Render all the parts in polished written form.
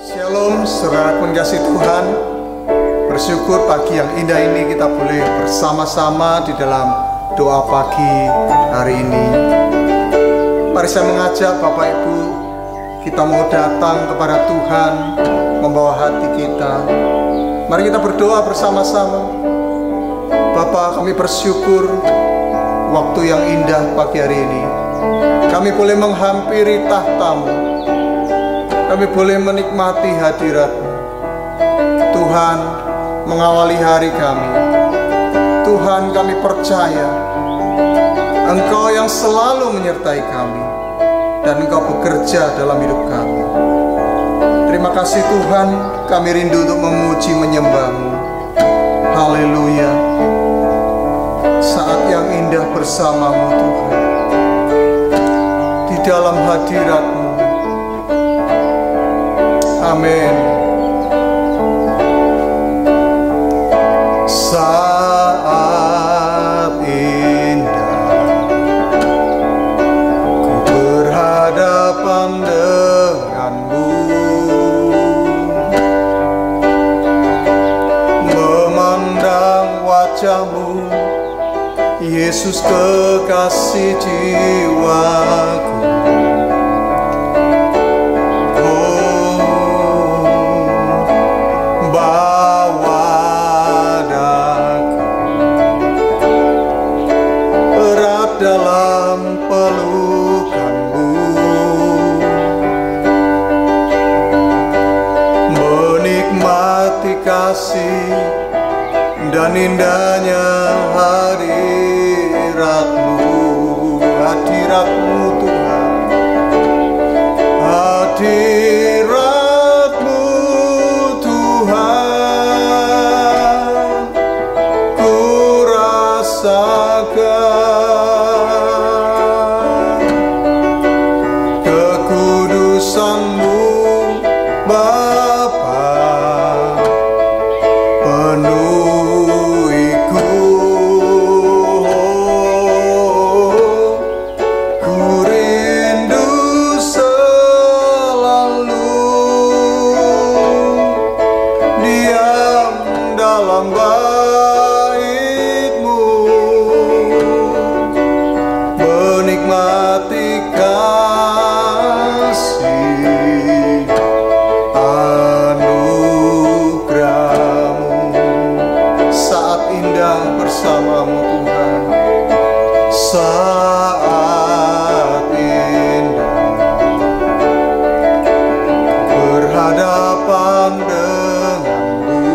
Shalom, saudara kasih Tuhan. Bersyukur pagi yang indah ini kita boleh bersama-sama di dalam doa pagi hari ini. Mari saya mengajak Bapak Ibu, kita mau datang kepada Tuhan, membawa hati kita. Mari kita berdoa bersama-sama. Bapa, kami bersyukur waktu yang indah pagi hari ini. Kami boleh menghampiri tahta-Mu. Kami boleh menikmati hadirat-Mu. Tuhan, mengawali hari kami. Tuhan, kami percaya Engkau yang selalu menyertai kami dan Engkau bekerja dalam hidup kami. Terima kasih Tuhan, kami rindu untuk memuji menyembah-Mu. Haleluya. Saat yang indah bersama-Mu Tuhan, di dalam hadirat-Mu. Amin. Saat indah ku berhadapan denganmu, memandang wajah-Mu, Yesus kekasih jiwaku. Dalam pelukan-Mu, menikmati kasih dan indahnya hadirat-Mu, hadirat-Mu Tuhan, hadirat-Mu Tuhan, ku rasakan kekudusan-Mu Bapa, penuhiku. Ku rindu selalu diam dalam bait-Mu, menikmati kasih anugerah-Mu. Saat indah bersama-Mu Tuhan, saat indah berhadapan dengan-Mu,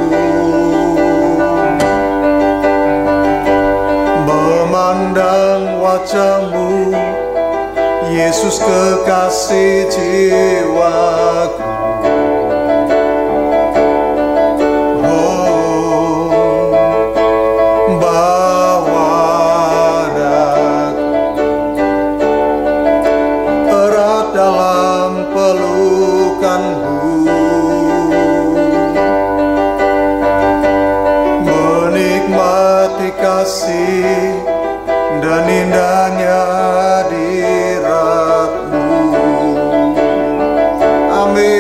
memandang wajah-Mu, Yesus kekasih jiwaku. Oh, bawa daku erat dalam pelukan-Mu, menikmati kasih dan indahnya hadirat-Mu. Amin.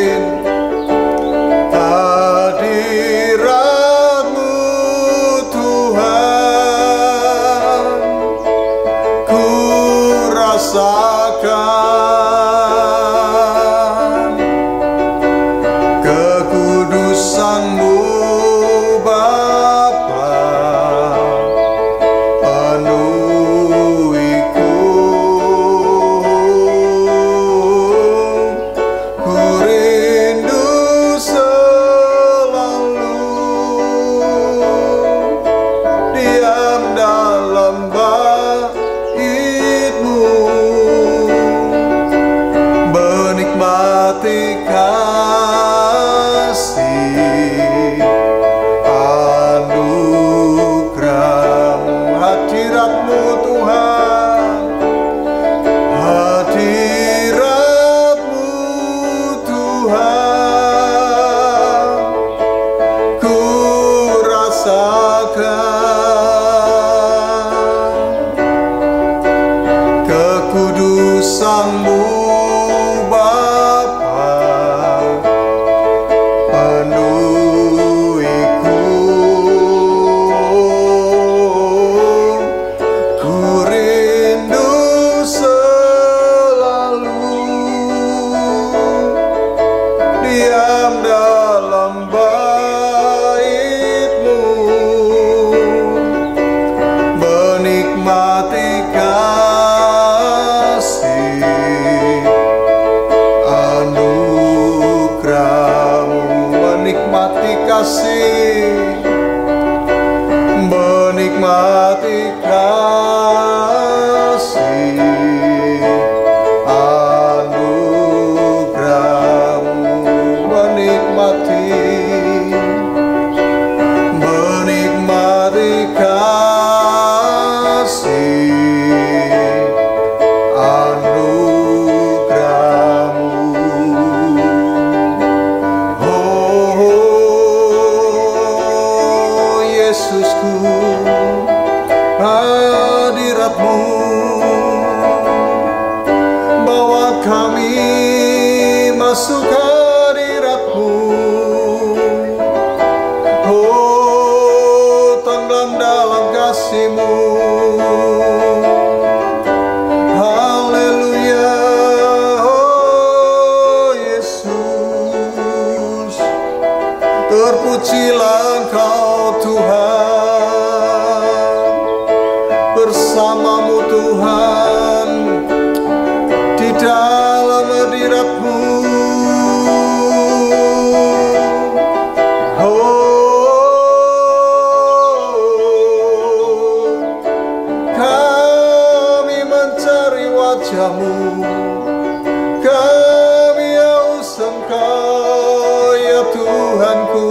rasakan kekudusan-Mu Bapa, penuhiku. Ku rindu selalu diam dalam bait-Mu, menikmati kasih anugerah-Mu, menikmati kasih, menikmati kasih anugerah-Mu, menikmati kasih anugerah-Mu. Oh Yesusku, hadirat-Mu bawa kami masuk hadirat-Mu. Oh, tenggelam dalam kasih-Mu. Haleluya, oh Yesus, terpujilah Engkau Tuhan. Bersama-Mu Tuhan, di dalam hadirat-Mu. Kami mencari wajah-Mu, kami haus Engkau ya Tuhanku.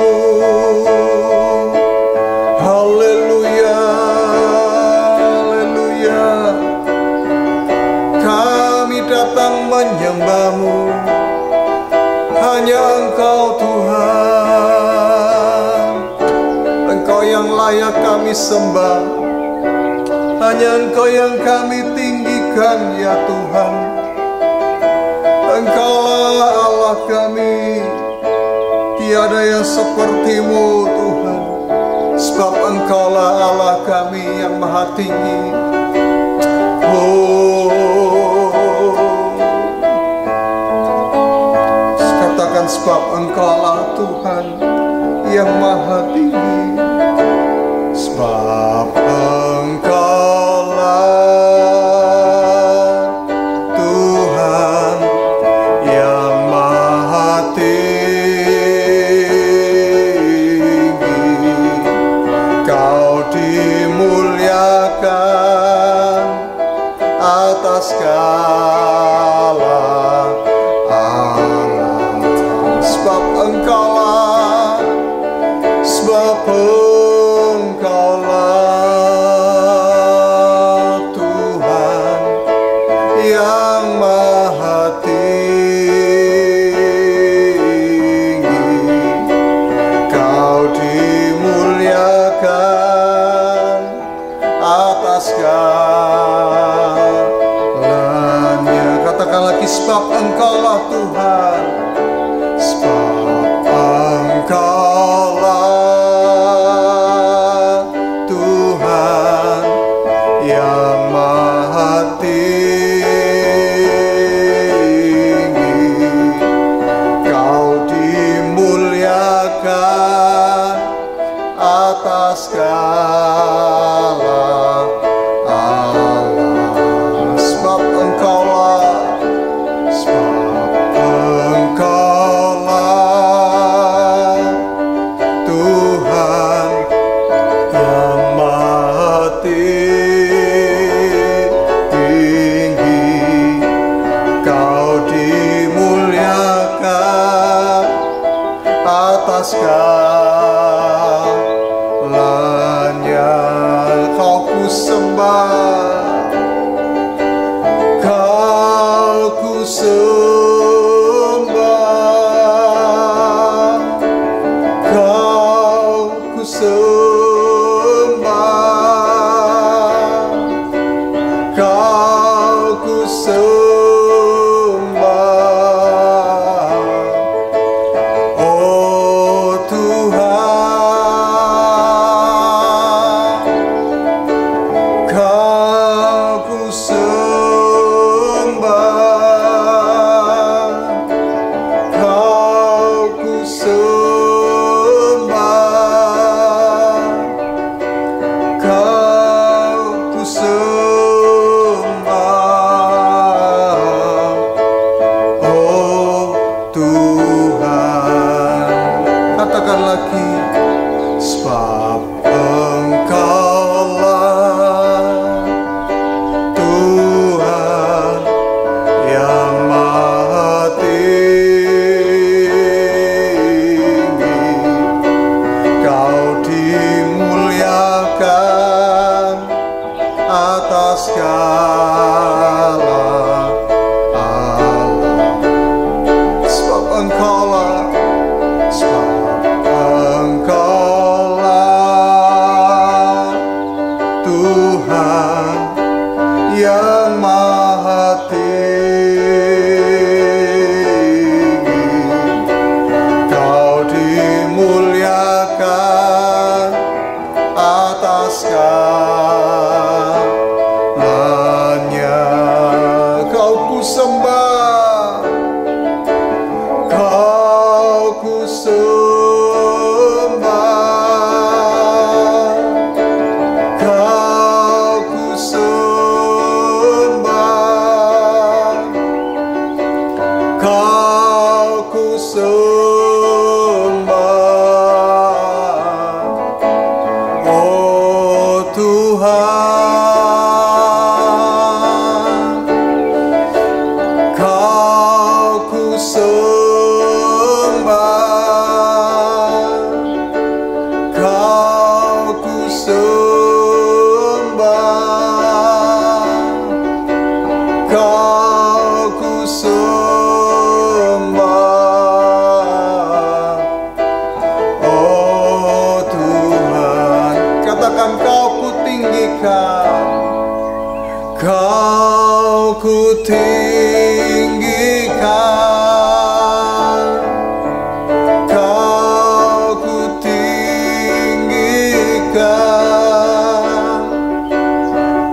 Haleluya, haleluya. Kami datang menyembah-Mu, hanya Engkau Tuhan. Engkau yang layak kami sembah, hanya Engkau yang kami tinggikan ya Tuhan. Engkaulah Allah kami, tiada yang seperti-Mu Tuhan. Sebab Engkaulah Allah kami yang maha tinggi. Oh, katakan sebab Engkaulah Tuhan yang maha tinggi. Sebab Engkaulah Tuhan yang maha tinggi, Kau dimuliakan atas segala alam. Sebab Engkaulah, sebab Engkaulah Tuhan yang maha tinggi, Kau dimuliakan atas segalanya. Katakan lagi, sebab Engkaulah Tuhan, sebab Engkaulah Tuhan yang maha tinggi, Kau dimuliakan atas segala alam. Sebab Engkaulah, sebab Engkaulah Tuhan yang maha tinggi, Kau dimuliakan atas segalanya. sebab Engkaulah Tuhan yang Maha Tinggi. Kau dimuliakan atas segala alam, sebab Engkaulah Tuhan yang Maha Tinggi. Kau dimuliakan atas segalanya. Kau ku sembah, kau ku sembah, kau ku sembah, kau ku sembah, oh Tuhan, kau ku sembah, kau ku sembah, kau ku sembah, oh Tuhan. Katakan, kau ku tinggikan, kau ku tinggikan, kau ku tinggikan,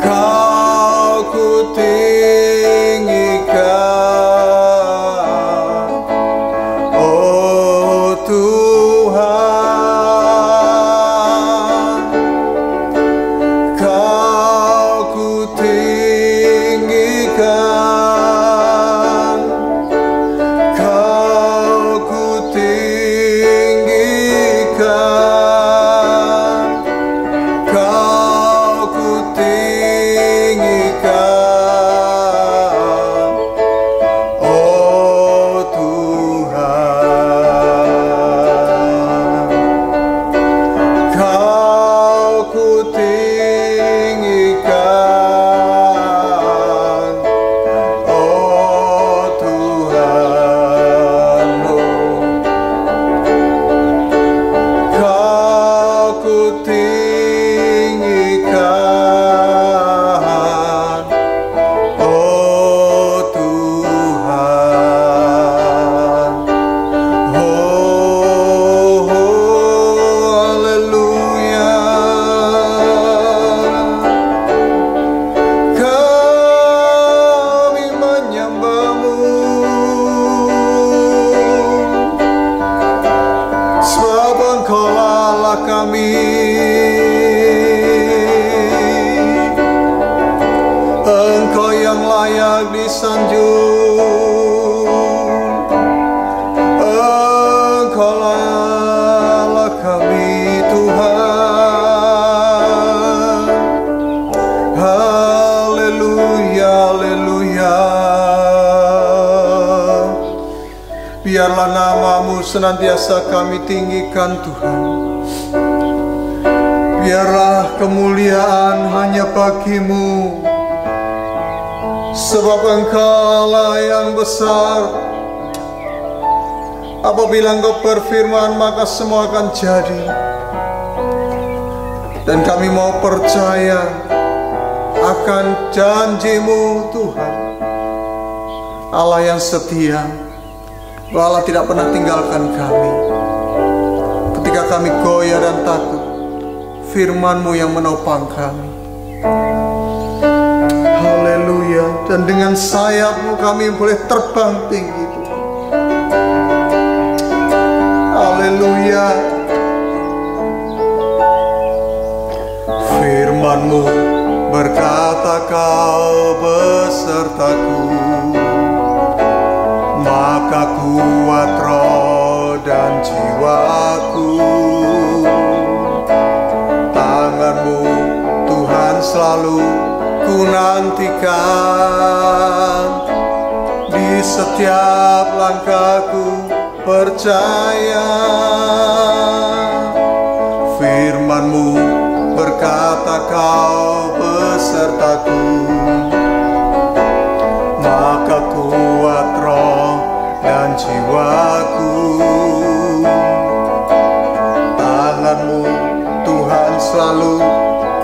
kau ku tinggikan, oh Tuhan, kau ku tinggikan, kau ku tinggikan, kau ku tinggikan, oh Tuhan, kau ku tinggikan, oh Tuhan, kau ku tinggikan, oh Tuhan, oh haleluya. Kami menyembah-Mu, sebab Engkaulah Allah kami. Engkau yang layak disanjung, Engkaulah Allah kami Tuhan. Haleluya, haleluya. Biarlah nama-Mu senantiasa kami tinggikan Tuhan. Biarlah kemuliaan hanya bagi-Mu, sebab Engkaulah yang besar. Apabila Engkau berfirman, maka semua akan jadi. Dan kami mau percaya akan janji-Mu Tuhan, Allah yang setia, bahwa Allah tidak pernah tinggalkan kami. Ketika kami goyah dan takut, firman-Mu yang menopang kami. Haleluya. Dan dengan sayap-Mu kami boleh terbang tinggi Tuhan. Haleluya. Firman-Mu berkata, Kau besertaku, maka kuat roh dan jiwaku. selalu ku nantikan. Di setiap langkahku percaya, firman-Mu berkata Kau besertaku. Maka kuat roh dan jiwaku, tangan-Mu Tuhan selalu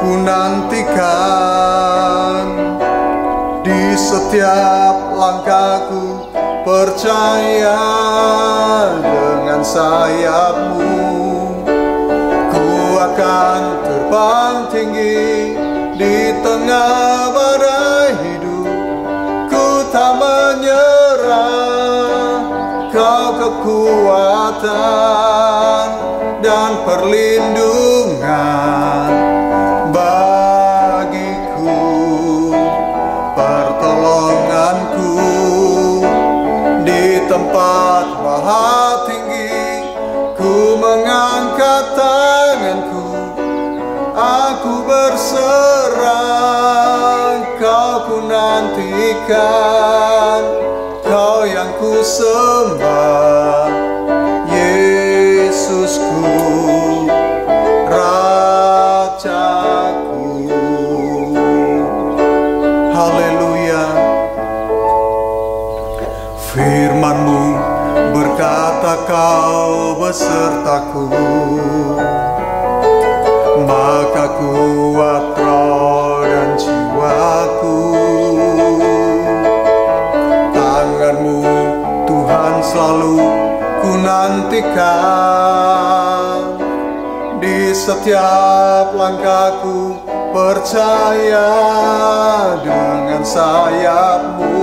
ku nantikan. Di setiap langkahku percaya, dengan sayap-Mu ku akan terbang tinggi. Di tengah badai hidup ku tak menyerah. Kau kekuatan dan perlindungan bagiku, pertolonganku di tempat maha tinggi. Ku mengangkat tanganku, aku berserah. Kau ku nantikan, Kau yang ku sembah, Yesusku, Rajaku. Haleluya. Firman-Mu berkata Kau besertaku. Maka kuat roh dan jiwaku, tangan-Mu Tuhan selalu ku nantikan. Di setiap langkahku percaya, dengan sayap-Mu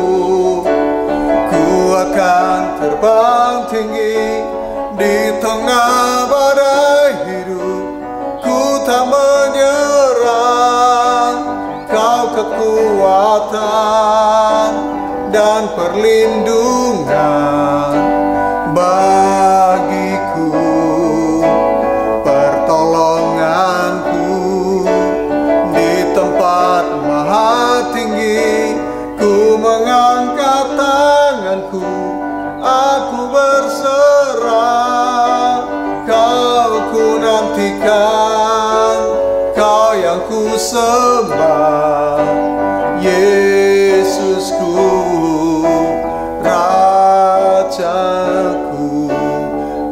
ku akan terbang tinggi. Di tengah badai hidup ku tak menyerah. Kau kekuatan dan perlindungan bagiku, pertolonganku di tempat maha tinggi. Ku mengangkat tanganku, aku berserah. Kau ku nantikan, Kau yang ku sembah, Yesusku, Rajaku.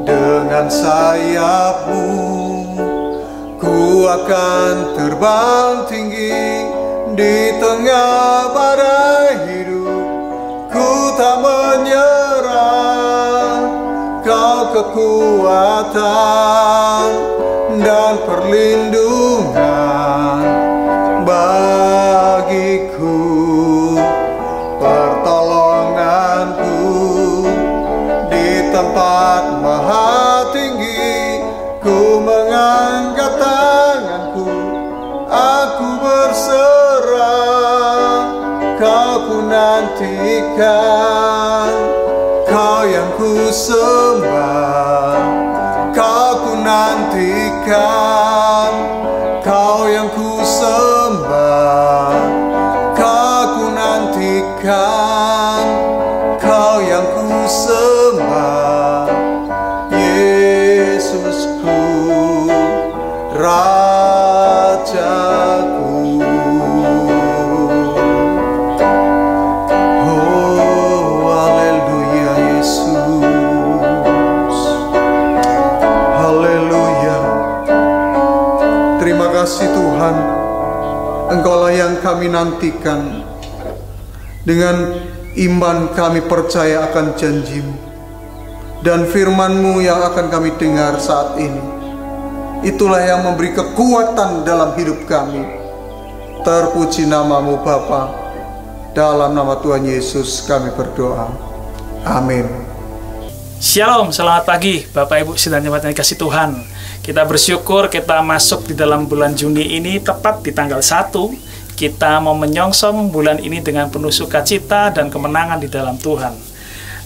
Dengan sayap-Mu ku akan terbang tinggi. Di tengah badai hidup ku tak menyerah. Kau kekuatan dan perlindungan bagiku, pertolonganku di tempat maha tinggi. Ku mengangkat tanganku, aku berserah. Kau ku nantikan, Kau yang ku sembah. Kau ku nantikan, Kau yang ku sembah. Kau ku nantikan, Kau yang ku sembah, Yesusku, Rajaku. Terima kasih Tuhan, Engkaulah yang kami nantikan. Dengan iman kami percaya akan janji-Mu dan firman-Mu yang akan kami dengar saat ini. Itulah yang memberi kekuatan dalam hidup kami. Terpuji nama-Mu Bapa. Dalam nama Tuhan Yesus kami berdoa. Amin. Shalom, selamat pagi Bapak Ibu sedang jemaat yang dikasih Tuhan. Kita bersyukur kita masuk di dalam bulan Juni ini tepat di tanggal 1. Kita mau menyongsong bulan ini dengan penuh sukacita dan kemenangan di dalam Tuhan.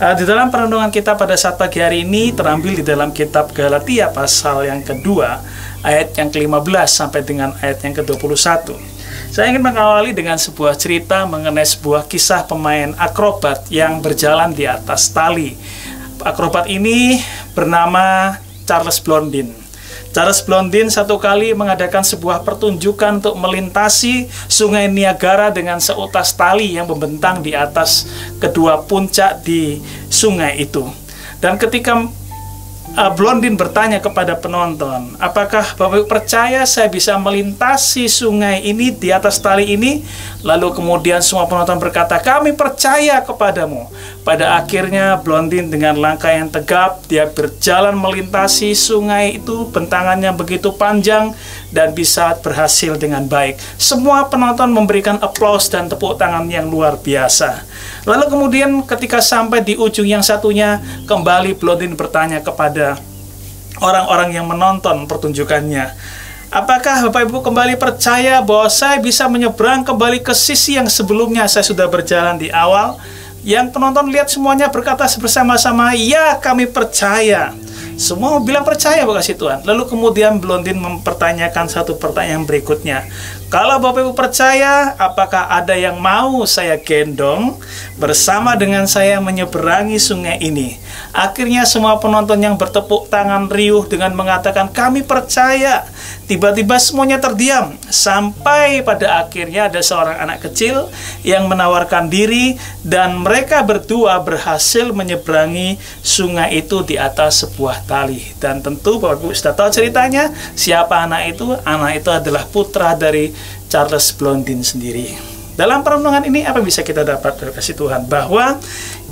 Di dalam perenungan kita pada saat pagi hari ini terambil di dalam kitab Galatia pasal yang kedua, ayat yang ke-15 sampai dengan ayat yang ke-21. Saya ingin mengawali dengan sebuah cerita mengenai sebuah kisah pemain akrobat yang berjalan di atas tali. Akrobat ini bernama Charles Blondin. Charles Blondin satu kali mengadakan sebuah pertunjukan untuk melintasi sungai Niagara dengan seutas tali yang membentang di atas kedua puncak di sungai itu. Dan ketika Blondin bertanya kepada penonton, apakah Bapak Ibu percaya saya bisa melintasi sungai ini di atas tali ini? Lalu kemudian semua penonton berkata, kami percaya kepadamu. Pada akhirnya Blondin dengan langkah yang tegap, dia berjalan melintasi sungai itu, bentangannya begitu panjang dan bisa berhasil dengan baik. Semua penonton memberikan aplaus dan tepuk tangan yang luar biasa. Lalu kemudian ketika sampai di ujung yang satunya, kembali Blondin bertanya kepada orang-orang yang menonton pertunjukannya, apakah Bapak Ibu kembali percaya bahwa saya bisa menyeberang kembali ke sisi yang sebelumnya saya sudah berjalan di awal? Yang penonton lihat semuanya berkata bersama-sama, ya kami percaya. Semua bilang percaya, kasih Tuhan. Lalu kemudian Blondin mempertanyakan satu pertanyaan berikutnya. Kalau Bapak Ibu percaya, apakah ada yang mau saya gendong bersama dengan saya menyeberangi sungai ini? Akhirnya semua penonton yang bertepuk tangan riuh dengan mengatakan kami percaya. Tiba-tiba semuanya terdiam sampai pada akhirnya ada seorang anak kecil yang menawarkan diri dan mereka berdua berhasil menyeberangi sungai itu di atas sebuah tali. Dan tentu Bapak Ibu sudah tahu ceritanya. Siapa anak itu? Anak itu adalah putra dari Charles Blondin sendiri. Dalam perenungan ini apa bisa kita dapat dari kasih Tuhan? Bahwa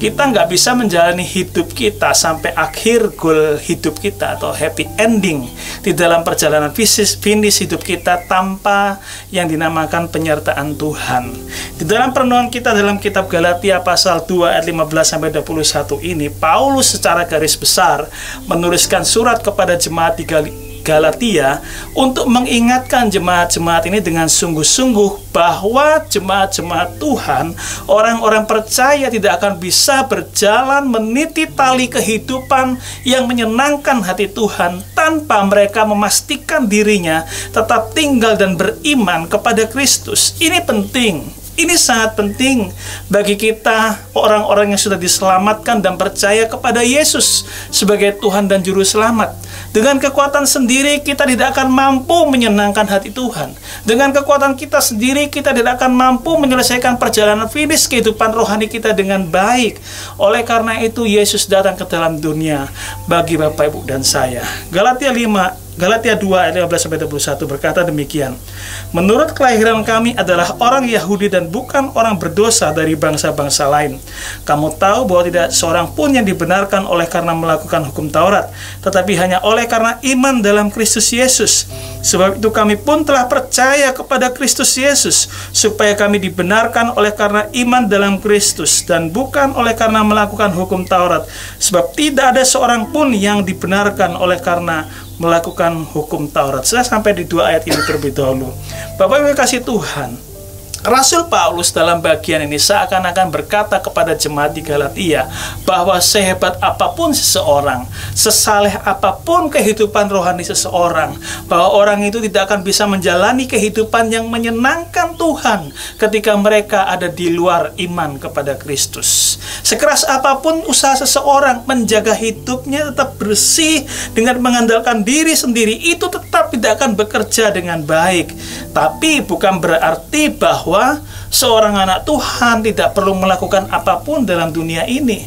kita nggak bisa menjalani hidup kita sampai akhir goal hidup kita atau happy ending di dalam perjalanan finish hidup kita tanpa yang dinamakan penyertaan Tuhan. Di dalam perenungan kita dalam kitab Galatia pasal 2 ayat 15-21 ini, Paulus secara garis besar menuliskan surat kepada jemaat di Galatia untuk mengingatkan jemaat-jemaat ini dengan sungguh-sungguh bahwa jemaat-jemaat Tuhan, orang-orang percaya tidak akan bisa berjalan meniti tali kehidupan yang menyenangkan hati Tuhan tanpa mereka memastikan dirinya tetap tinggal dan beriman kepada Kristus. Ini penting. Ini sangat penting bagi kita, orang-orang yang sudah diselamatkan dan percaya kepada Yesus sebagai Tuhan dan Juru Selamat. Dengan kekuatan sendiri kita tidak akan mampu menyenangkan hati Tuhan. Dengan kekuatan kita sendiri kita tidak akan mampu menyelesaikan perjalanan finish kehidupan rohani kita dengan baik. Oleh karena itu Yesus datang ke dalam dunia bagi Bapak Ibu dan saya. Galatia 2 ayat 15-21 berkata demikian. Menurut kelahiran kami adalah orang Yahudi dan bukan orang berdosa dari bangsa-bangsa lain. Kamu tahu bahwa tidak seorang pun yang dibenarkan oleh karena melakukan hukum Taurat, tetapi hanya oleh karena iman dalam Kristus Yesus. Sebab itu kami pun telah percaya kepada Kristus Yesus, supaya kami dibenarkan oleh karena iman dalam Kristus dan bukan oleh karena melakukan hukum Taurat. Sebab tidak ada seorang pun yang dibenarkan oleh karena melakukan hukum Taurat. Saya sampai di 2 ayat ini terlebih dahulu. Bapak Ibu kasih Tuhan, Rasul Paulus dalam bagian ini seakan-akan berkata kepada jemaat di Galatia bahwa sehebat apapun seseorang, sesaleh apapun kehidupan rohani seseorang, bahwa orang itu tidak akan bisa menjalani kehidupan yang menyenangkan Tuhan ketika mereka ada di luar iman kepada Kristus. Sekeras apapun usaha seseorang menjaga hidupnya tetap bersih dengan mengandalkan diri sendiri, itu tetap tidak akan bekerja dengan baik. Tapi bukan berarti bahwa seorang anak Tuhan tidak perlu melakukan apapun dalam dunia ini.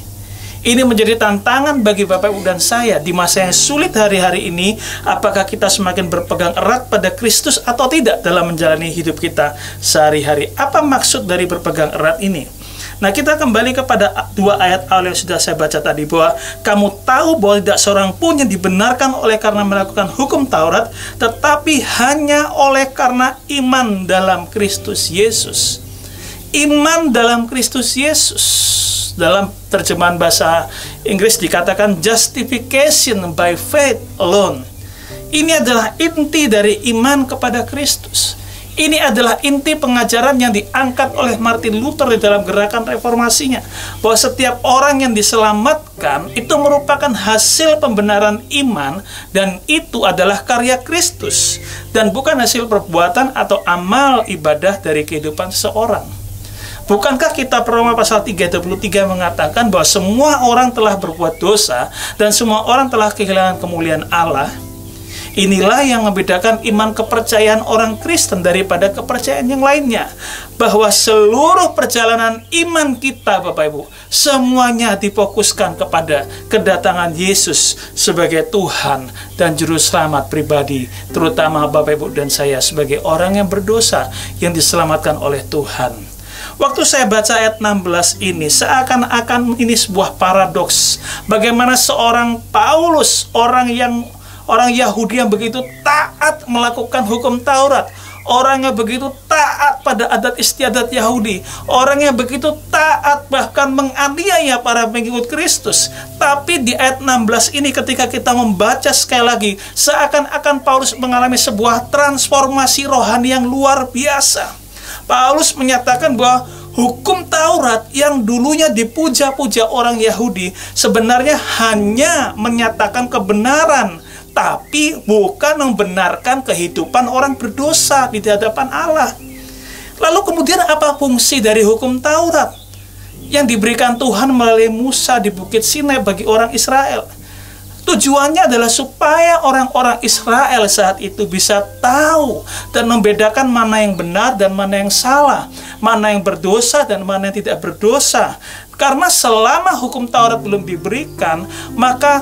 Ini menjadi tantangan bagi Bapak Ibu dan saya di masa yang sulit hari-hari ini. Apakah kita semakin berpegang erat pada Kristus atau tidak dalam menjalani hidup kita sehari-hari? Apa maksud dari berpegang erat ini? Nah, kita kembali kepada 2 ayat awal yang sudah saya baca tadi, bahwa kamu tahu bahwa tidak seorang pun yang dibenarkan oleh karena melakukan hukum Taurat, tetapi hanya oleh karena iman dalam Kristus Yesus. Iman dalam Kristus Yesus. Dalam terjemahan bahasa Inggris dikatakan justification by faith alone. Ini adalah inti dari iman kepada Kristus. Ini adalah inti pengajaran yang diangkat oleh Martin Luther di dalam gerakan reformasinya, bahwa setiap orang yang diselamatkan itu merupakan hasil pembenaran iman, dan itu adalah karya Kristus dan bukan hasil perbuatan atau amal ibadah dari kehidupan seseorang. Bukankah kitab Roma pasal 3:23 mengatakan bahwa semua orang telah berbuat dosa dan semua orang telah kehilangan kemuliaan Allah? Inilah yang membedakan iman kepercayaan orang Kristen daripada kepercayaan yang lainnya, bahwa seluruh perjalanan iman kita, Bapak Ibu, semuanya difokuskan kepada kedatangan Yesus sebagai Tuhan dan Juru Selamat pribadi, terutama Bapak Ibu dan saya sebagai orang yang berdosa yang diselamatkan oleh Tuhan. Waktu saya baca ayat 16 ini, seakan-akan ini sebuah paradoks. Bagaimana seorang Paulus, orang Yahudi yang begitu taat melakukan hukum Taurat, orang yang begitu taat pada adat istiadat Yahudi, orang yang begitu taat bahkan menganiaya para pengikut Kristus. Tapi di ayat 16 ini ketika kita membaca sekali lagi, seakan-akan Paulus mengalami sebuah transformasi rohani yang luar biasa. Paulus menyatakan bahwa hukum Taurat yang dulunya dipuja-puja orang Yahudi sebenarnya hanya menyatakan kebenaran, tapi bukan membenarkan kehidupan orang berdosa di hadapan Allah. Lalu kemudian apa fungsi dari hukum Taurat yang diberikan Tuhan melalui Musa di Bukit Sinai bagi orang Israel? Tujuannya adalah supaya orang-orang Israel saat itu bisa tahu dan membedakan mana yang benar dan mana yang salah, mana yang berdosa dan mana yang tidak berdosa. Karena selama hukum Taurat belum diberikan, maka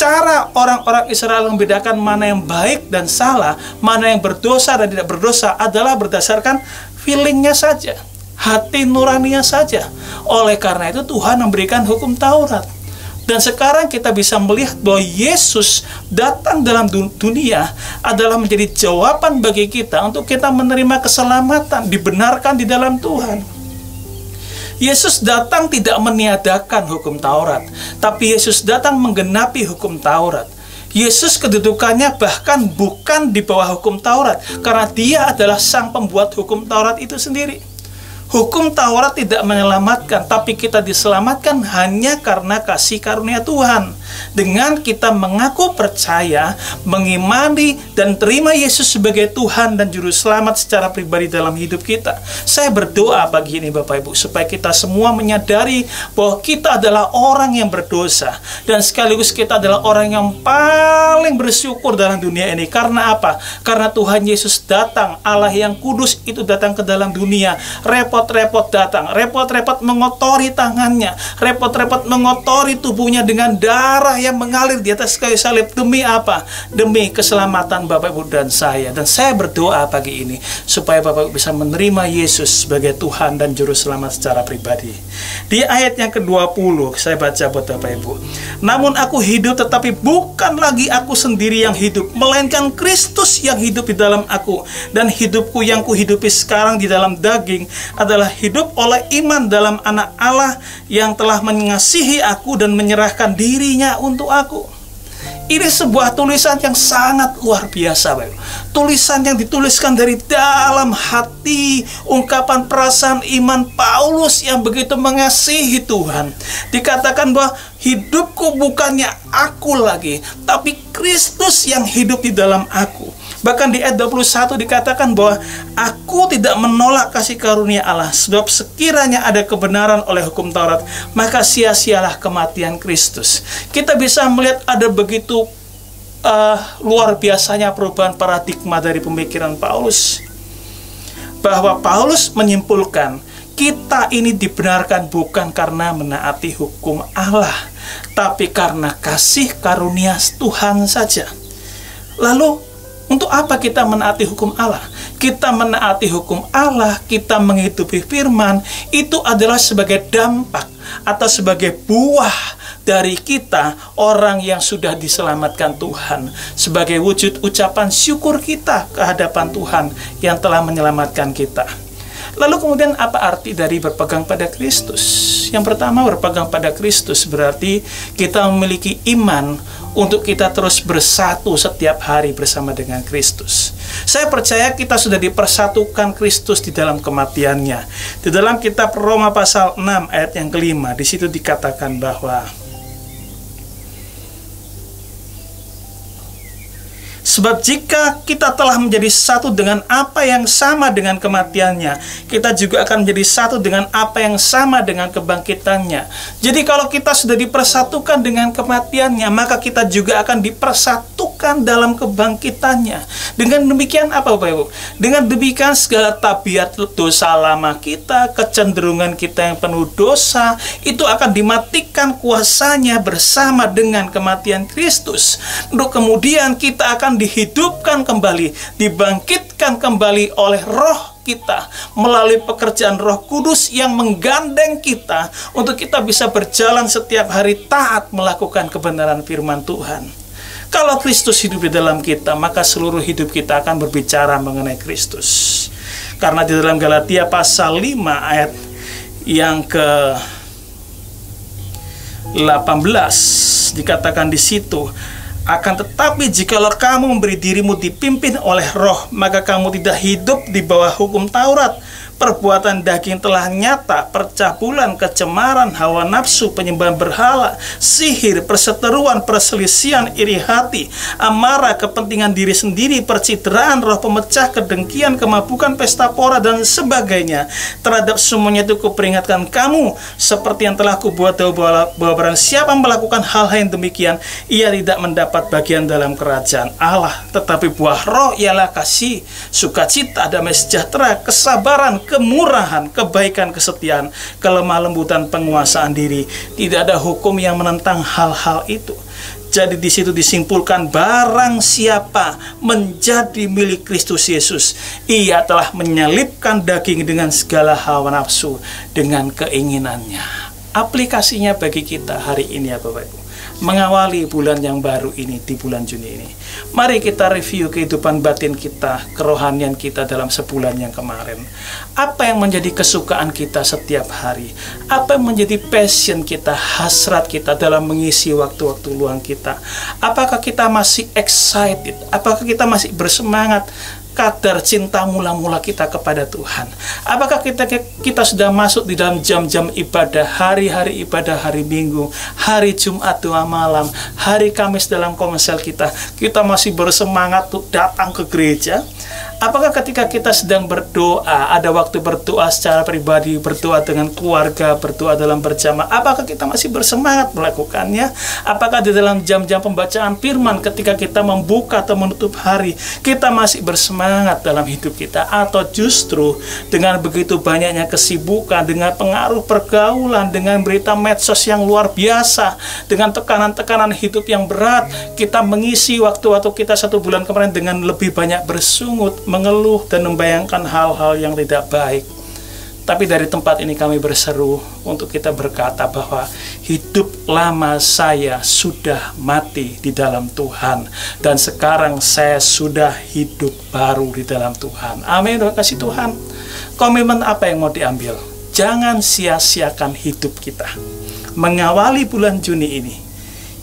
cara orang-orang Israel membedakan mana yang baik dan salah, mana yang berdosa dan tidak berdosa adalah berdasarkan feelingnya saja, hati nuraninya saja. Oleh karena itu Tuhan memberikan hukum Taurat. Dan sekarang kita bisa melihat bahwa Yesus datang dalam dunia adalah menjadi jawaban bagi kita untuk kita menerima keselamatan, dibenarkan di dalam Tuhan. Yesus datang tidak meniadakan hukum Taurat, tapi Yesus datang menggenapi hukum Taurat. Yesus kedudukannya bahkan bukan di bawah hukum Taurat, karena Dia adalah sang pembuat hukum Taurat itu sendiri. Hukum Taurat tidak menyelamatkan, tapi kita diselamatkan hanya karena kasih karunia Tuhan. Dengan kita mengaku percaya, mengimani, dan terima Yesus sebagai Tuhan dan Juru Selamat secara pribadi dalam hidup kita. Saya berdoa pagi ini Bapak Ibu, supaya kita semua menyadari bahwa kita adalah orang yang berdosa, dan sekaligus kita adalah orang yang paling bersyukur dalam dunia ini. Karena apa? Karena Tuhan Yesus datang, Allah yang kudus itu datang ke dalam dunia, repot-repot datang, repot-repot mengotori tangannya, repot-repot mengotori tubuhnya dengan darah yang mengalir di atas kayu salib. Demi apa? Demi keselamatan Bapak Ibu dan saya. Dan saya berdoa pagi ini supaya Bapak Ibu bisa menerima Yesus sebagai Tuhan dan Juru Selamat secara pribadi. Di ayat yang ke-20 saya baca buat Bapak Ibu. Namun aku hidup, tetapi bukan lagi aku sendiri yang hidup, melainkan Kristus yang hidup di dalam aku. Dan hidupku yang kuhidupi sekarang di dalam daging adalah hidup oleh iman dalam Anak Allah yang telah mengasihi aku dan menyerahkan dirinya untuk aku. Ini sebuah tulisan yang sangat luar biasa, Bapak. Tulisan yang dituliskan dari dalam hati, ungkapan perasaan iman Paulus yang begitu mengasihi Tuhan. Dikatakan bahwa hidupku bukannya aku lagi, tapi Kristus yang hidup di dalam aku. Bahkan di ayat 21 dikatakan bahwa aku tidak menolak kasih karunia Allah, sebab sekiranya ada kebenaran oleh hukum Taurat, maka sia-sialah kematian Kristus. Kita bisa melihat ada begitu luar biasanya perubahan paradigma dari pemikiran Paulus, bahwa Paulus menyimpulkan kita ini dibenarkan bukan karena menaati hukum Allah, tapi karena kasih karunia Tuhan saja. Lalu untuk apa kita menaati hukum Allah? Kita menaati hukum Allah, kita menghidupi firman, itu adalah sebagai dampak atau sebagai buah dari kita, orang yang sudah diselamatkan Tuhan, sebagai wujud ucapan syukur kita ke hadapan Tuhan yang telah menyelamatkan kita. Lalu kemudian apa arti dari berpegang pada Kristus? Yang pertama, berpegang pada Kristus berarti kita memiliki iman untuk kita terus bersatu setiap hari bersama dengan Kristus. Saya percaya kita sudah dipersatukan Kristus di dalam kematiannya. Di dalam kitab Roma pasal 6 ayat yang kelima, di situ dikatakan bahwa sebab jika kita telah menjadi satu dengan apa yang sama dengan kematiannya, kita juga akan menjadi satu dengan apa yang sama dengan kebangkitannya. Jadi kalau kita sudah dipersatukan dengan kematiannya, maka kita juga akan dipersatukan dalam kebangkitannya. Dengan demikian apa Bapak Ibu? Dengan demikian segala tabiat dosa lama kita, kecenderungan kita yang penuh dosa, itu akan dimatikan kuasanya bersama dengan kematian Kristus. Untuk kemudian kita akan dihidupkan kembali, dibangkitkan kembali oleh Roh kita melalui pekerjaan Roh Kudus yang menggandeng kita untuk kita bisa berjalan setiap hari taat melakukan kebenaran firman Tuhan. Kalau Kristus hidup di dalam kita, maka seluruh hidup kita akan berbicara mengenai Kristus. Karena di dalam Galatia pasal 5 ayat yang ke-18 dikatakan di situ, akan tetapi jikalau kamu memberi dirimu dipimpin oleh Roh, maka kamu tidak hidup di bawah hukum Taurat. Perbuatan daging telah nyata, percabulan, kecemaran, hawa nafsu, penyembahan berhala, sihir, perseteruan, perselisihan, iri hati, amarah, kepentingan diri sendiri, percitraan, roh pemecah, kedengkian, kemabukan, pesta pora, dan sebagainya. Terhadap semuanya itu kuperingatkan kamu, seperti yang telah kubuat bahwa barang siapa melakukan hal-hal yang demikian, ia tidak mendapat bagian dalam kerajaan Allah. Tetapi buah roh ialah kasih, sukacita, damai sejahtera, kesabaran, kemurahan, kebaikan, kesetiaan, kelemah lembutan, penguasaan diri. Tidak ada hukum yang menentang hal-hal itu. Jadi di situ disimpulkan, barang siapa menjadi milik Kristus Yesus, ia telah menyalibkan daging dengan segala hawa nafsu dengan keinginannya. Aplikasinya bagi kita hari ini ya Bapak Ibu, mengawali bulan yang baru ini, di bulan Juni ini, mari kita review kehidupan batin kita, kerohanian kita dalam sebulan yang kemarin. Apa yang menjadi kesukaan kita setiap hari? Apa yang menjadi passion kita, hasrat kita dalam mengisi waktu-waktu luang kita? Apakah kita masih excited? Apakah kita masih bersemangat? Kadar cinta mula-mula kita kepada Tuhan. Apakah kita sudah masuk di dalam jam-jam ibadah, hari-hari ibadah, hari Minggu, hari Jumat doa malam, hari Kamis dalam komsel kita masih bersemangat untuk datang ke gereja? Apakah ketika kita sedang berdoa, ada waktu berdoa secara pribadi, berdoa dengan keluarga, berdoa dalam berjamaah, apakah kita masih bersemangat melakukannya? Apakah di dalam jam-jam pembacaan firman, ketika kita membuka atau menutup hari, kita masih bersemangat dalam hidup kita? Atau justru dengan begitu banyaknya kesibukan, dengan pengaruh pergaulan, dengan berita medsos yang luar biasa, dengan tekanan-tekanan hidup yang berat, kita mengisi waktu-waktu kita satu bulan kemarin dengan lebih banyak bersungut, mengeluh, dan membayangkan hal-hal yang tidak baik. Tapi dari tempat ini kami berseru untuk kita berkata bahwa hidup lama saya sudah mati di dalam Tuhan, dan sekarang saya sudah hidup baru di dalam Tuhan. Amin. Terima kasih Tuhan. Komitmen apa yang mau diambil? Jangan sia-siakan hidup kita. Mengawali bulan Juni ini,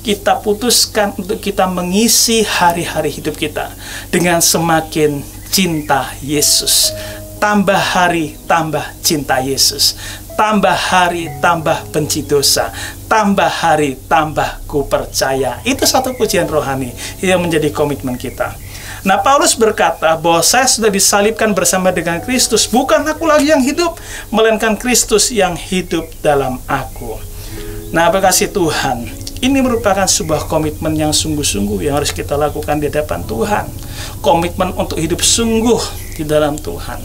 kita putuskan untuk kita mengisi hari-hari hidup kita dengan semakin cinta Yesus. Tambah hari, tambah cinta Yesus. Tambah hari, tambah benci dosa. Tambah hari, tambah ku percaya. Itu satu pujian rohani yang menjadi komitmen kita. Nah, Paulus berkata bahwa saya sudah disalibkan bersama dengan Kristus. Bukan aku lagi yang hidup, melainkan Kristus yang hidup dalam aku. Nah, berkasih Tuhan, ini merupakan sebuah komitmen yang sungguh-sungguh yang harus kita lakukan di hadapan Tuhan. Komitmen untuk hidup sungguh di dalam Tuhan.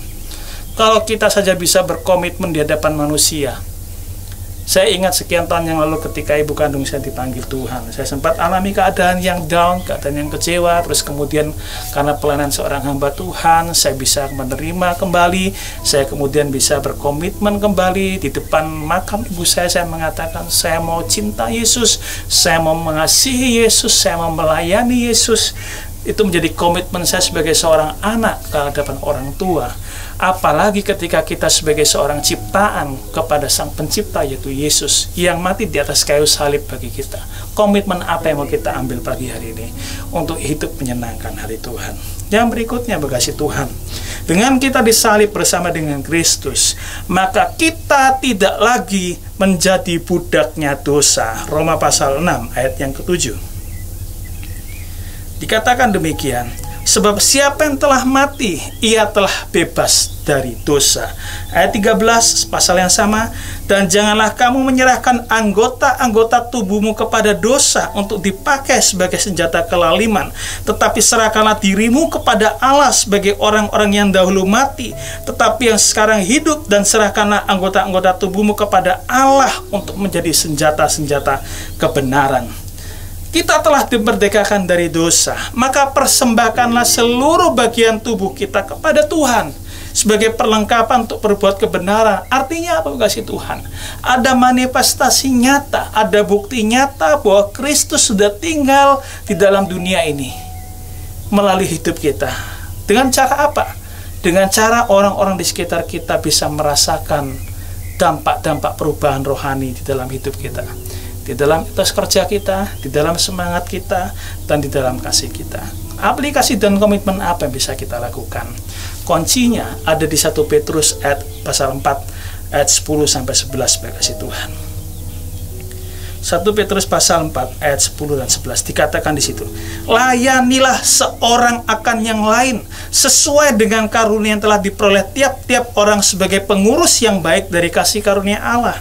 Kalau kita saja bisa berkomitmen di hadapan manusia. Saya ingat sekian tahun yang lalu ketika ibu kandung saya dipanggil Tuhan, saya sempat alami keadaan yang down, keadaan yang kecewa. Terus kemudian karena pelayanan seorang hamba Tuhan, saya bisa menerima kembali. Saya kemudian bisa berkomitmen kembali di depan makam ibu saya mengatakan, saya mau cinta Yesus, saya mau mengasihi Yesus, saya mau melayani Yesus. Itu menjadi komitmen saya sebagai seorang anak ke hadapan orang tua. Apalagi ketika kita sebagai seorang ciptaan kepada Sang Pencipta, yaitu Yesus, yang mati di atas kayu salib bagi kita. Komitmen apa yang mau kita ambil pagi hari ini untuk hidup menyenangkan hati Tuhan? Yang berikutnya, bekasih Tuhan, dengan kita disalib bersama dengan Kristus, maka kita tidak lagi menjadi budaknya dosa. Roma pasal 6 ayat yang ke-7. Dikatakan demikian, sebab siapa yang telah mati, ia telah bebas dari dosa. Ayat 13, pasal yang sama, dan janganlah kamu menyerahkan anggota-anggota tubuhmu kepada dosa untuk dipakai sebagai senjata kelaliman, tetapi serahkanlah dirimu kepada Allah sebagai orang-orang yang dahulu mati, tetapi yang sekarang hidup, dan serahkanlah anggota-anggota tubuhmu kepada Allah untuk menjadi senjata-senjata kebenaran. Kita telah dimerdekakan dari dosa, maka persembahkanlah seluruh bagian tubuh kita kepada Tuhan sebagai perlengkapan untuk berbuat kebenaran. Artinya apa, kasih Tuhan? Ada manifestasi nyata, ada bukti nyata bahwa Kristus sudah tinggal di dalam dunia ini melalui hidup kita. Dengan cara apa? Dengan cara orang-orang di sekitar kita bisa merasakan dampak-dampak perubahan rohani di dalam hidup kita, di dalam etos kerja kita, di dalam semangat kita, dan di dalam kasih kita. Aplikasi dan komitmen apa yang bisa kita lakukan? Kuncinya ada di 1 Petrus pasal 4 ayat 10-11, bekasih Tuhan. 1 Petrus pasal 4 ayat 10 dan 11 dikatakan di situ, layanilah seorang akan yang lain sesuai dengan karunia yang telah diperoleh tiap-tiap orang sebagai pengurus yang baik dari kasih karunia Allah.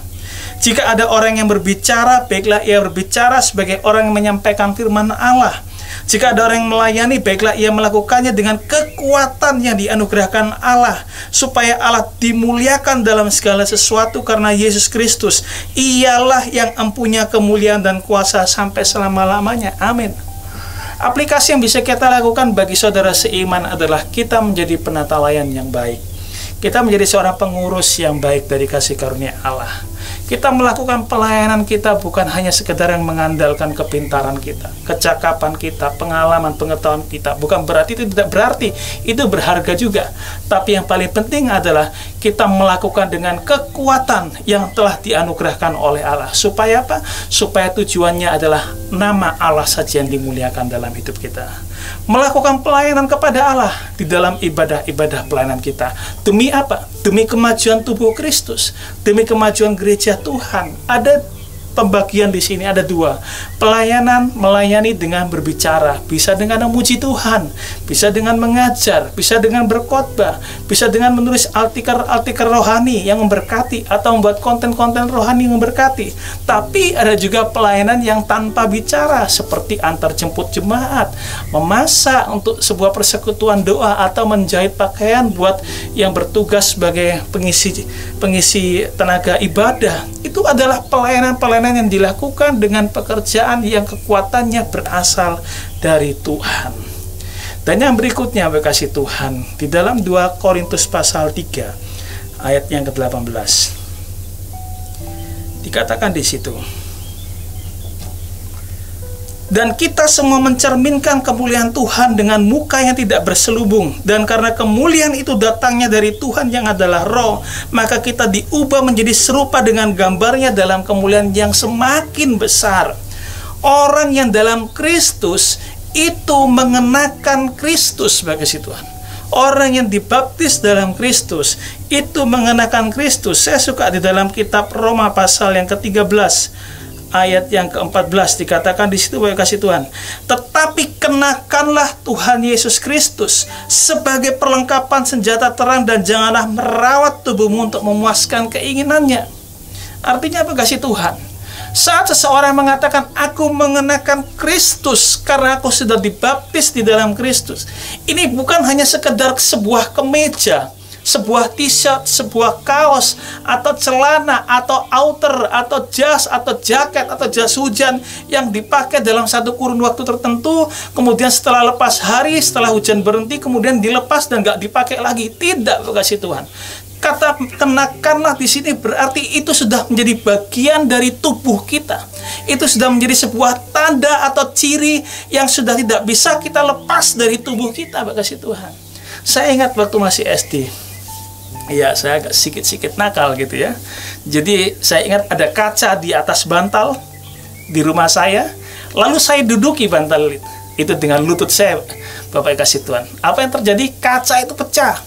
Jika ada orang yang berbicara, baiklah ia berbicara sebagai orang yang menyampaikan firman Allah. Jika ada orang yang melayani, baiklah ia melakukannya dengan kekuatan yang dianugerahkan Allah, supaya Allah dimuliakan dalam segala sesuatu karena Yesus Kristus. Ialah yang mempunyai kemuliaan dan kuasa sampai selama-lamanya. Amin. Aplikasi yang bisa kita lakukan bagi saudara seiman adalah kita menjadi penata layan yang baik. Kita menjadi seorang pengurus yang baik dari kasih karunia Allah. Kita melakukan pelayanan kita bukan hanya sekedar yang mengandalkan kepintaran kita, kecakapan kita, pengalaman, pengetahuan kita. Bukan berarti itu tidak berarti, itu berharga juga. Tapi yang paling penting adalah kita melakukan dengan kekuatan yang telah dianugerahkan oleh Allah. Supaya apa? Supaya tujuannya adalah nama Allah saja yang dimuliakan dalam hidup kita. Melakukan pelayanan kepada Allah di dalam ibadah-ibadah pelayanan kita. Demi apa? Demi kemajuan tubuh Kristus, demi kemajuan gereja Tuhan. Ada pembagian di sini, ada dua. Pelayanan, melayani dengan berbicara, bisa dengan memuji Tuhan, bisa dengan mengajar, bisa dengan berkhotbah, bisa dengan menulis artikel rohani yang memberkati, atau membuat konten-konten rohani yang memberkati. Tapi ada juga pelayanan yang tanpa bicara, seperti antar jemput jemaat, memasak untuk sebuah persekutuan doa, atau menjahit pakaian buat yang bertugas sebagai pengisi tenaga ibadah. Itu adalah pelayanan-pelayanan yang dilakukan dengan pekerjaan yang kekuatannya berasal dari Tuhan. Dan yang berikutnya, bekasih Tuhan, di dalam 2 Korintus pasal 3 ayat yang ke-18 dikatakan di situ, dan kita semua mencerminkan kemuliaan Tuhan dengan muka yang tidak berselubung. Dan karena kemuliaan itu datangnya dari Tuhan yang adalah Roh, maka kita diubah menjadi serupa dengan gambarnya dalam kemuliaan yang semakin besar. Orang yang dalam Kristus itu mengenakan Kristus, sebagai Tuhan. Orang yang dibaptis dalam Kristus itu mengenakan Kristus. Saya suka di dalam kitab Roma pasal yang ke-13 ayat yang ke-14 dikatakan di situ, bahwa kasih Tuhan, tetapi kenakanlah Tuhan Yesus Kristus sebagai perlengkapan senjata terang, dan janganlah merawat tubuhmu untuk memuaskan keinginannya. Artinya apa, kasih Tuhan? Saat seseorang mengatakan aku mengenakan Kristus karena aku sudah dibaptis di dalam Kristus, ini bukan hanya sekedar sebuah kemeja, sebuah t-shirt, sebuah kaos, atau celana, atau outer, atau jas, atau jaket, atau jas hujan yang dipakai dalam satu kurun waktu tertentu, kemudian setelah lepas hari, setelah hujan berhenti, kemudian dilepas dan nggak dipakai lagi. Tidak, kasih Tuhan. Kata kenakanlah di sini berarti itu sudah menjadi bagian dari tubuh kita. Itu sudah menjadi sebuah tanda atau ciri yang sudah tidak bisa kita lepas dari tubuh kita, kasih Tuhan. Saya ingat waktu masih SD. Ya, saya agak sedikit nakal gitu ya. Jadi saya ingat ada kaca di atas bantal di rumah saya. Lalu saya duduki bantal itu dengan lutut saya, Bapak kasih Tuhan. Apa yang terjadi? Kaca itu pecah.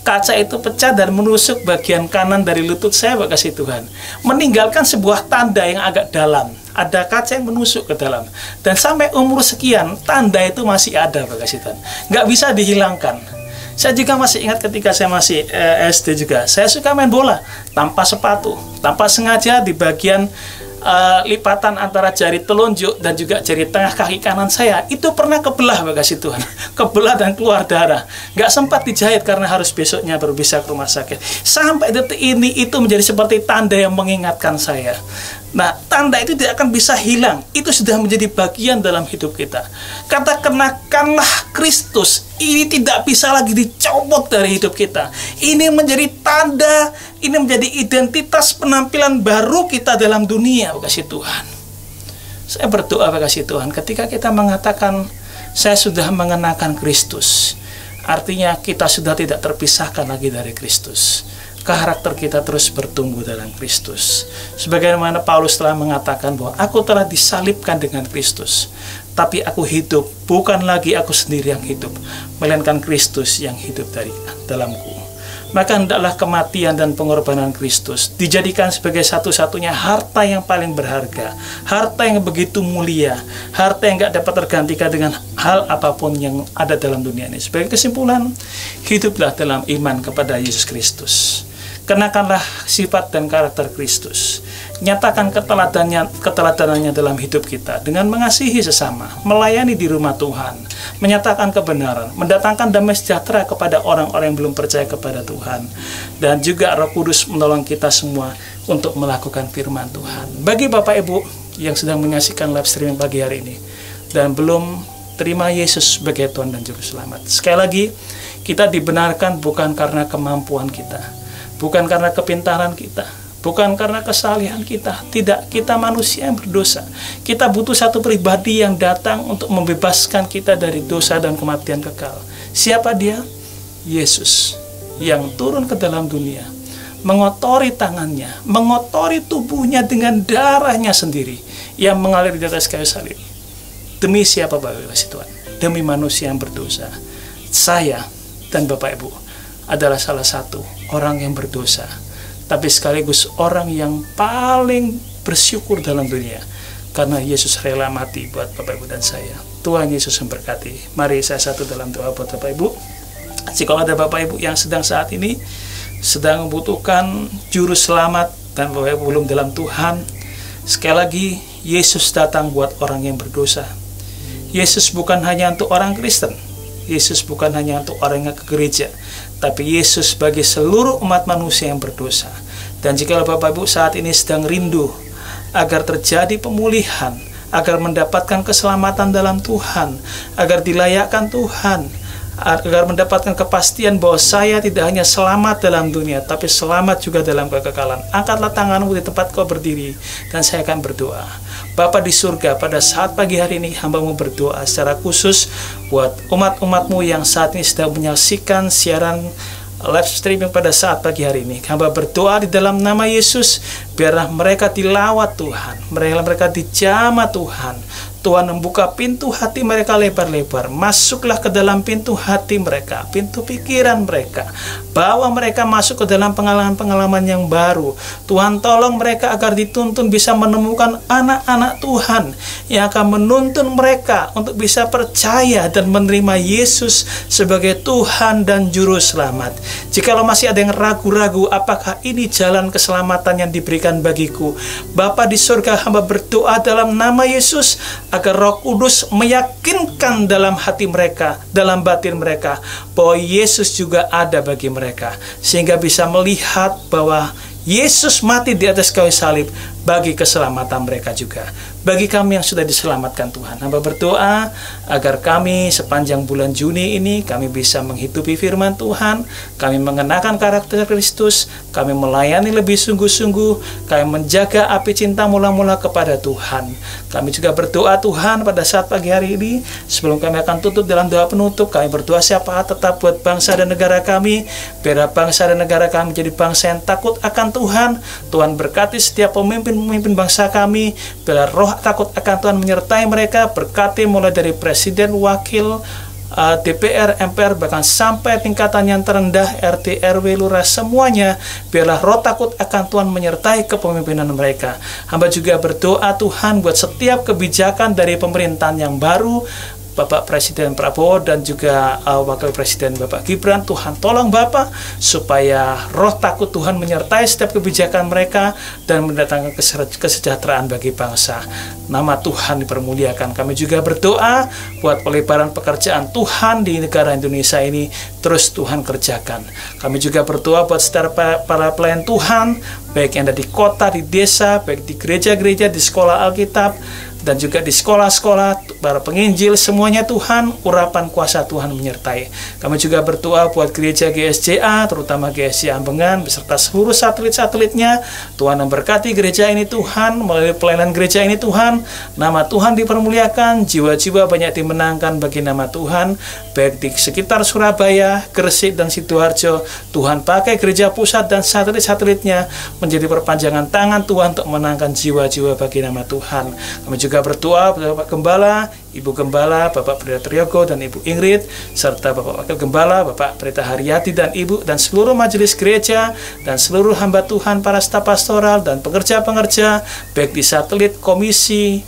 Kaca itu pecah dan menusuk bagian kanan dari lutut saya, Bapak kasih Tuhan. Meninggalkan sebuah tanda yang agak dalam. Ada kaca yang menusuk ke dalam. Dan sampai umur sekian, tanda itu masih ada, Bapak kasih Tuhan. Nggak bisa dihilangkan. Saya juga masih ingat ketika saya masih SD juga. Saya suka main bola tanpa sepatu. Tanpa sengaja di bagian lipatan antara jari telunjuk dan juga jari tengah kaki kanan saya itu pernah kebelah, kasih Tuhan. Kebelah dan keluar darah. Nggak sempat dijahit karena harus besoknya baru bisa ke rumah sakit. Sampai detik ini itu menjadi seperti tanda yang mengingatkan saya. Nah, tanda itu tidak akan bisa hilang. Itu sudah menjadi bagian dalam hidup kita. Kata kenakanlah Kristus, ini tidak bisa lagi dicopot dari hidup kita. Ini menjadi tanda, ini menjadi identitas penampilan baru kita dalam dunia, kasih Tuhan. Saya berdoa, kasih Tuhan, ketika kita mengatakan saya sudah mengenakan Kristus, artinya kita sudah tidak terpisahkan lagi dari Kristus. Karakter kita terus bertumbuh dalam Kristus. Sebagaimana Paulus telah mengatakan bahwa aku telah disalibkan dengan Kristus, tapi aku hidup, bukan lagi aku sendiri yang hidup, melainkan Kristus yang hidup dalamku. Maka hendaklah kematian dan pengorbanan Kristus dijadikan sebagai satu-satunya harta yang paling berharga, harta yang begitu mulia, harta yang gak dapat tergantikan dengan hal apapun yang ada dalam dunia ini. Sebagai kesimpulan, hiduplah dalam iman kepada Yesus Kristus. Kenakanlah sifat dan karakter Kristus. Nyatakan keteladanannya dalam hidup kita dengan mengasihi sesama, melayani di rumah Tuhan, menyatakan kebenaran, mendatangkan damai sejahtera kepada orang-orang yang belum percaya kepada Tuhan, dan juga Roh Kudus menolong kita semua untuk melakukan firman Tuhan. Bagi Bapak Ibu yang sedang menyaksikan live streaming pagi hari ini dan belum terima Yesus sebagai Tuhan dan Juru Selamat, sekali lagi kita dibenarkan bukan karena kemampuan kita, bukan karena kepintaran kita, bukan karena kesalehan kita. Tidak, kita manusia yang berdosa. Kita butuh satu pribadi yang datang untuk membebaskan kita dari dosa dan kematian kekal. Siapa dia? Yesus, yang turun ke dalam dunia, mengotori tangannya, mengotori tubuhnya dengan darahnya sendiri yang mengalir di atas kayu salib. Demi siapa, Bapak Ibu Tuhan? Demi manusia yang berdosa. Saya dan Bapak Ibu adalah salah satu orang yang berdosa, tapi sekaligus orang yang paling bersyukur dalam dunia karena Yesus rela mati buat Bapak Ibu dan saya. Tuhan Yesus memberkati. Mari saya satu dalam doa buat Bapak Ibu. Jika ada Bapak Ibu yang saat ini sedang membutuhkan juru selamat dan Bapak Ibu belum dalam Tuhan, sekali lagi Yesus datang buat orang yang berdosa. Yesus bukan hanya untuk orang Kristen, Yesus bukan hanya untuk orang yang ke gereja, tapi Yesus bagi seluruh umat manusia yang berdosa. Dan jika Bapak Ibu saat ini sedang rindu agar terjadi pemulihan, agar mendapatkan keselamatan dalam Tuhan, agar dilayakkan Tuhan, agar mendapatkan kepastian bahwa saya tidak hanya selamat dalam dunia, tapi selamat juga dalam kekekalan, angkatlah tanganmu di tempat kau berdiri, dan saya akan berdoa. Bapa di surga, pada saat pagi hari ini hamba-Mu berdoa secara khusus buat umat-umat-Mu yang saat ini sedang menyaksikan siaran live streaming pada saat pagi hari ini. Hamba berdoa di dalam nama Yesus, biarlah mereka dilawat Tuhan, mereka dijamah Tuhan. Tuhan membuka pintu hati mereka lebar-lebar. Masuklah ke dalam pintu hati mereka, pintu pikiran mereka. Bawa mereka masuk ke dalam pengalaman-pengalaman yang baru. Tuhan tolong mereka agar dituntun bisa menemukan anak-anak Tuhan yang akan menuntun mereka untuk bisa percaya dan menerima Yesus sebagai Tuhan dan Juru Selamat. Jikalau masih ada yang ragu-ragu apakah ini jalan keselamatan yang diberikan bagiku, Bapa di surga, hamba berdoa dalam nama Yesus agar Roh Kudus meyakinkan dalam hati mereka, dalam batin mereka, bahwa Yesus juga ada bagi mereka, sehingga bisa melihat bahwa Yesus mati di atas kayu salib bagi keselamatan mereka juga. Bagi kami yang sudah diselamatkan Tuhan, hamba berdoa agar kami sepanjang bulan Juni ini kami bisa menghidupi firman Tuhan, kami mengenakan karakter Kristus, kami melayani lebih sungguh-sungguh, kami menjaga api cinta mula-mula kepada Tuhan. Kami juga berdoa Tuhan pada saat pagi hari ini, sebelum kami akan tutup dalam doa penutup, kami berdoa syafaat tetap buat bangsa dan negara kami, biar bangsa dan negara kami menjadi bangsa yang takut akan Tuhan. Tuhan berkati setiap pemimpin bangsa kami, biar roh takut akan Tuhan menyertai mereka. Berkati mulai dari presiden, wakil, DPR, MPR, bahkan sampai tingkatan yang terendah, RT, RW, lurah, semuanya, biarlah roh takut akan Tuhan menyertai kepemimpinan mereka. Hamba juga berdoa Tuhan buat setiap kebijakan dari pemerintahan yang baru, Bapak Presiden Prabowo dan juga Wakil Presiden Bapak Gibran. Tuhan tolong Bapak supaya roh takut Tuhan menyertai setiap kebijakan mereka dan mendatangkan kesejahteraan bagi bangsa. Nama Tuhan dipermuliakan. Kami juga berdoa buat pelebaran pekerjaan Tuhan di negara Indonesia ini terus Tuhan kerjakan. Kami juga berdoa buat saudara para pelayan Tuhan, baik yang ada di kota, di desa, baik di gereja-gereja, di sekolah Alkitab, dan juga di sekolah-sekolah, para penginjil, semuanya Tuhan, urapan kuasa Tuhan menyertai. Kami juga berdoa buat gereja GSJA, terutama GSJA Ambengan, beserta seluruh satelit-satelitnya. Tuhan memberkati gereja ini Tuhan, melalui pelayanan gereja ini Tuhan, nama Tuhan dipermuliakan, jiwa-jiwa banyak dimenangkan bagi nama Tuhan, baik di sekitar Surabaya, Gresik, dan Sidoarjo. Tuhan pakai gereja pusat dan satelit-satelitnya menjadi perpanjangan tangan Tuhan untuk menangkan jiwa-jiwa bagi nama Tuhan. Kami juga berdoa Bapak Gembala, Ibu Gembala, Bapak Pendeta Triyogo dan Ibu Ingrid, serta Bapak Wakil Gembala, Bapak Pendeta Haryati dan Ibu, dan seluruh majelis gereja, dan seluruh hamba Tuhan, para staf pastoral, dan pengerja-pengerja, baik di satelit, komisi,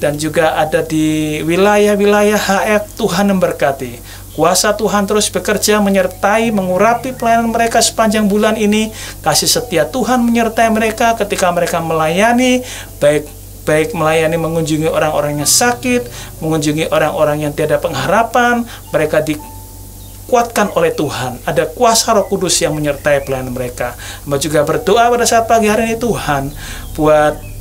dan juga ada di wilayah-wilayah HF. Tuhan memberkati. Kuasa Tuhan terus bekerja, menyertai, mengurapi pelayanan mereka sepanjang bulan ini. Kasih setia Tuhan menyertai mereka ketika mereka melayani, baik melayani mengunjungi orang-orang yang sakit, mengunjungi orang-orang yang tiada pengharapan. Mereka dikuatkan oleh Tuhan. Ada kuasa Roh Kudus yang menyertai pelayanan mereka. Hamba juga berdoa pada saat pagi hari ini Tuhan buat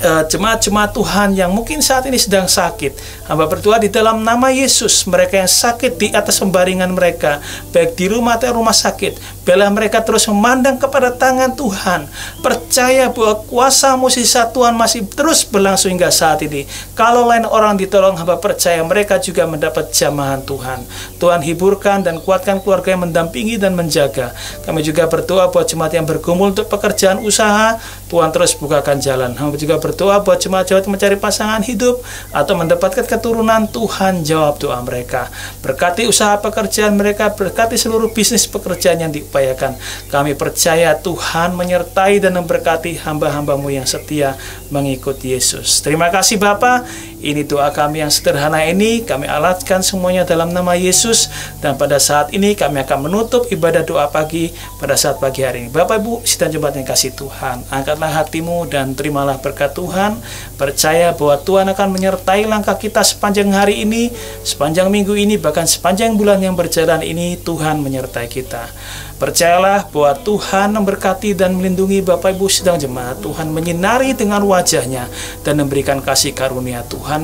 jemaat-jemaat Tuhan yang mungkin saat ini sedang sakit. Hamba berdoa di dalam nama Yesus, mereka yang sakit di atas pembaringan mereka, baik di rumah atau rumah sakit, biarlah mereka terus memandang kepada tangan Tuhan, percaya bahwa kuasa mukjizat Tuhan masih terus berlangsung hingga saat ini. Kalau lain orang ditolong, hamba percaya mereka juga mendapat jamahan Tuhan. Tuhan hiburkan dan kuatkan keluarga yang mendampingi dan menjaga. Kami juga berdoa buat jemaat yang bergumul untuk pekerjaan usaha, Tuhan terus bukakan jalan. Hamba juga berdoa buat jemaat-jemaat mencari pasangan hidup atau mendapatkan keturunan. Tuhan jawab doa mereka. Berkati usaha pekerjaan mereka, berkati seluruh bisnis pekerjaan yang diupayakan. Kami percaya Tuhan menyertai dan memberkati hamba-hambamu yang setia mengikut Yesus. Terima kasih Bapa. Ini doa kami yang sederhana ini, kami alatkan semuanya dalam nama Yesus. Dan pada saat ini kami akan menutup ibadah doa pagi pada saat pagi hari ini. Bapak Ibu sidang jemaat yang kasih Tuhan, angkatlah hatimu dan terimalah berkat Tuhan. Percaya bahwa Tuhan akan menyertai langkah kita sepanjang hari ini, sepanjang minggu ini, bahkan sepanjang bulan yang berjalan ini. Tuhan menyertai kita. Percayalah bahwa Tuhan memberkati dan melindungi Bapak Ibu sidang jemaat. Tuhan menyinari dengan wajahnya dan memberikan kasih karunia. Tuhan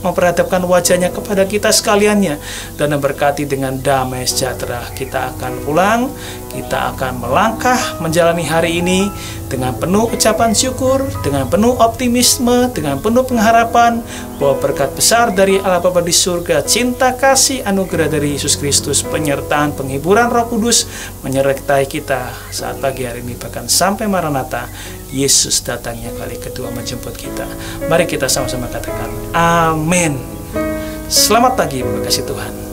memperhadapkan wajahnya kepada kita sekaliannya dan memberkati dengan damai sejahtera. Kita akan pulang, kita akan melangkah menjalani hari ini dengan penuh ucapan syukur, dengan penuh optimisme, dengan penuh pengharapan bahwa berkat besar dari Allah Bapa di surga, cinta kasih anugerah dari Yesus Kristus, penyertaan penghiburan Roh Kudus menyertai kita saat pagi hari ini, bahkan sampai Maranatha, Yesus datangnya kali kedua menjemput kita. Mari kita sama-sama katakan amin. Selamat pagi, terima kasih Tuhan.